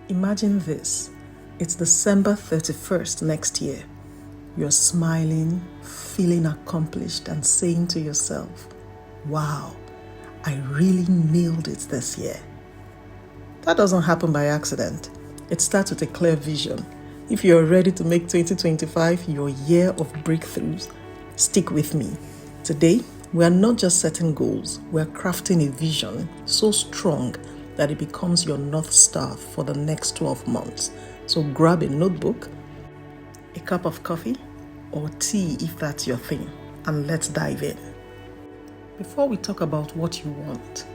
Imagine this. It's December 31st next year. You're smiling, feeling accomplished, and saying to yourself, wow, I really nailed it this year. That doesn't happen by accident. It starts with a clear vision. If you're ready to make 2025 your year of breakthroughs, stick with me. Today, we are not just setting goals, we're crafting a vision so strong that it becomes your North Star for the next 12 months. So grab a notebook, a cup of coffee, or tea if that's your thing, and let's dive in. Before we talk about what you want,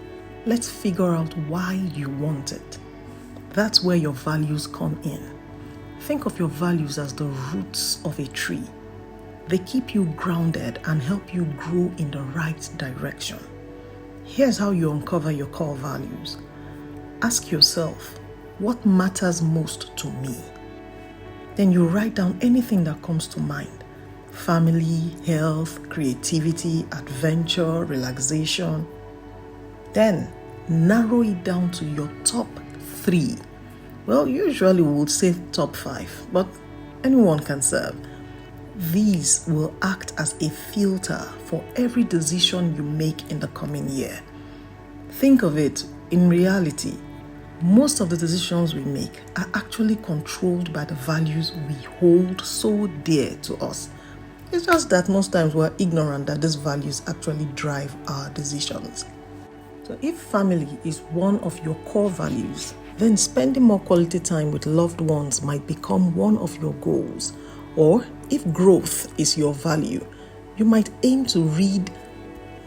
let's figure out why you want it. That's where your values come in. Think of your values as the roots of a tree. They keep you grounded and help you grow in the right direction. Here's how you uncover your core values. Ask yourself, what matters most to me? Then you write down anything that comes to mind. Family, health, creativity, adventure, relaxation. Then narrow it down to your top 3. Well, usually we would say top 5, but anyone can serve. These will act as a filter for every decision you make in the coming year. Think of it, in reality, most of the decisions we make are actually controlled by the values we hold so dear to us. It's just that most times we're ignorant that these values actually drive our decisions. So if family is one of your core values, then spending more quality time with loved ones might become one of your goals. Or if growth is your value, you might aim to read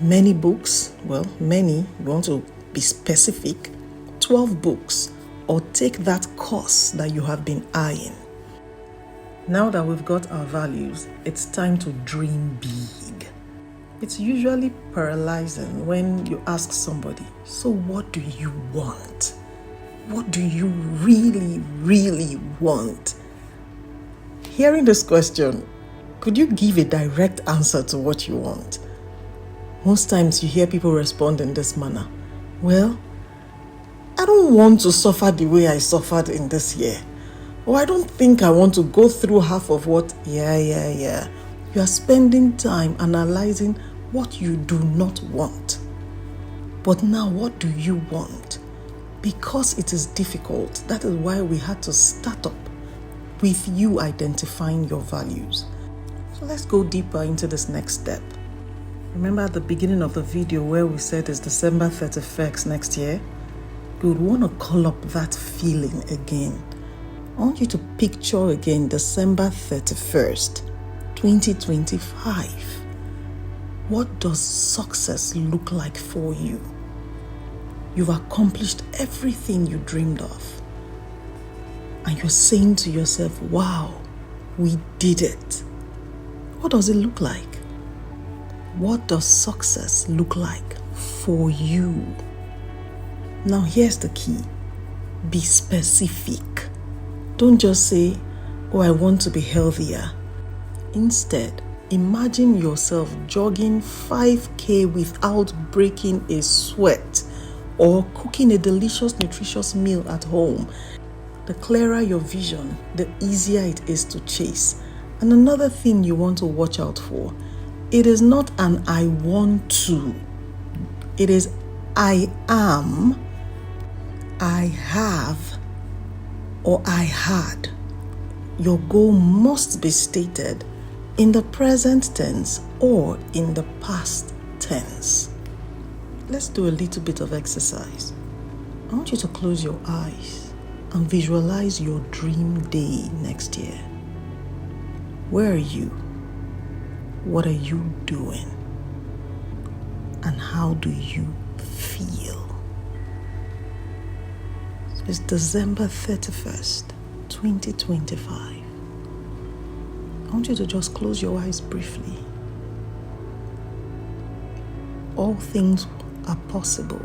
many books, you want to be specific, 12 books, or take that course that you have been eyeing. Now that we've got our values, it's time to dream big. It's usually paralyzing when you ask somebody, so what do you want? What do you really, really want? Hearing this question, could you give a direct answer to what you want? Most times you hear people respond in this manner. Well, I don't want to suffer the way I suffered in this year. Or I don't think I want to go through half of what, You are spending time analyzing what you do not want. But now what do you want? Because it is difficult, that is why we had to start up with you identifying your values. So let's go deeper into this next step. Remember at the beginning of the video where we said it's December 31st next year? You would want to call up that feeling again. I want you to picture again December 31st, 2025. What does success look like for you? You've accomplished everything you dreamed of. And you're saying to yourself, wow, we did it. What does it look like? What does success look like for you? Now here's the key. Be specific. Don't just say, oh, I want to be healthier. Instead, imagine yourself jogging 5K without breaking a sweat or cooking a delicious, nutritious meal at home. The clearer your vision, the easier it is to chase. And another thing you want to watch out for, it is not an I want to. It is I am, I have, or I had. Your goal must be stated in the present tense or in the past tense. Let's do a little bit of exercise. I want you to close your eyes and visualize your dream day next year. Where are you? What are you doing? And how do you feel? It's December 31st, 2025. I want you to just close your eyes briefly. All things are possible.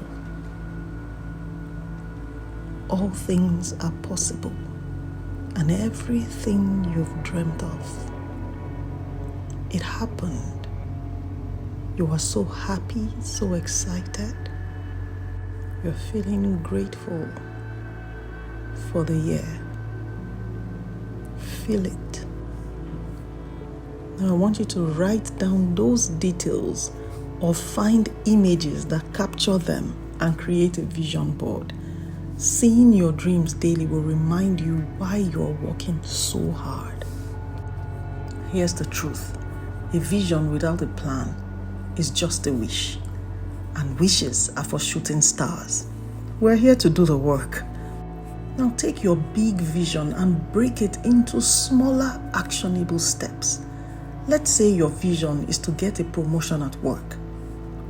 All things are possible. And everything you've dreamt of, it happened. You are so happy, so excited. You're feeling grateful for the year. Feel it. Now I want you to write down those details or find images that capture them and create a vision board. Seeing your dreams daily will remind you why you're working so hard. Here's the truth. A vision without a plan is just a wish, and wishes are for shooting stars. We're here to do the work. Now take your big vision and break it into smaller, actionable steps. Let's say your vision is to get a promotion at work.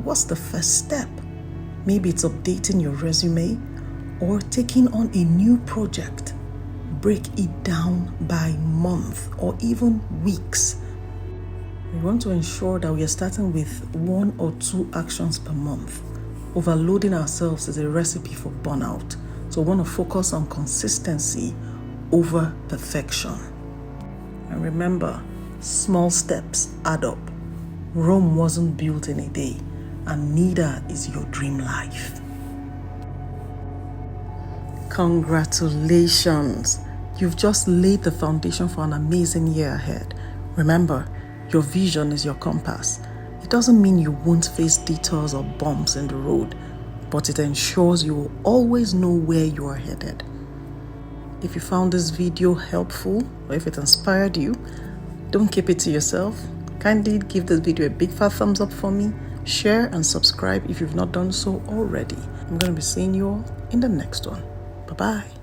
What's the first step? Maybe it's updating your resume or taking on a new project. Break it down by month or even weeks. We want to ensure that we are starting with 1 or 2 actions per month. Overloading ourselves is a recipe for burnout. So we want to focus on consistency over perfection. And remember, small steps add up. Rome wasn't built in a day, and neither is your dream life. Congratulations! You've just laid the foundation for an amazing year ahead. Remember, your vision is your compass. It doesn't mean you won't face detours or bumps in the road, but it ensures you will always know where you are headed. If you found this video helpful or if it inspired you, don't keep it to yourself. Kindly give this video a big fat thumbs up for me. Share and subscribe if you've not done so already. I'm going to be seeing you all in the next one. Bye-bye.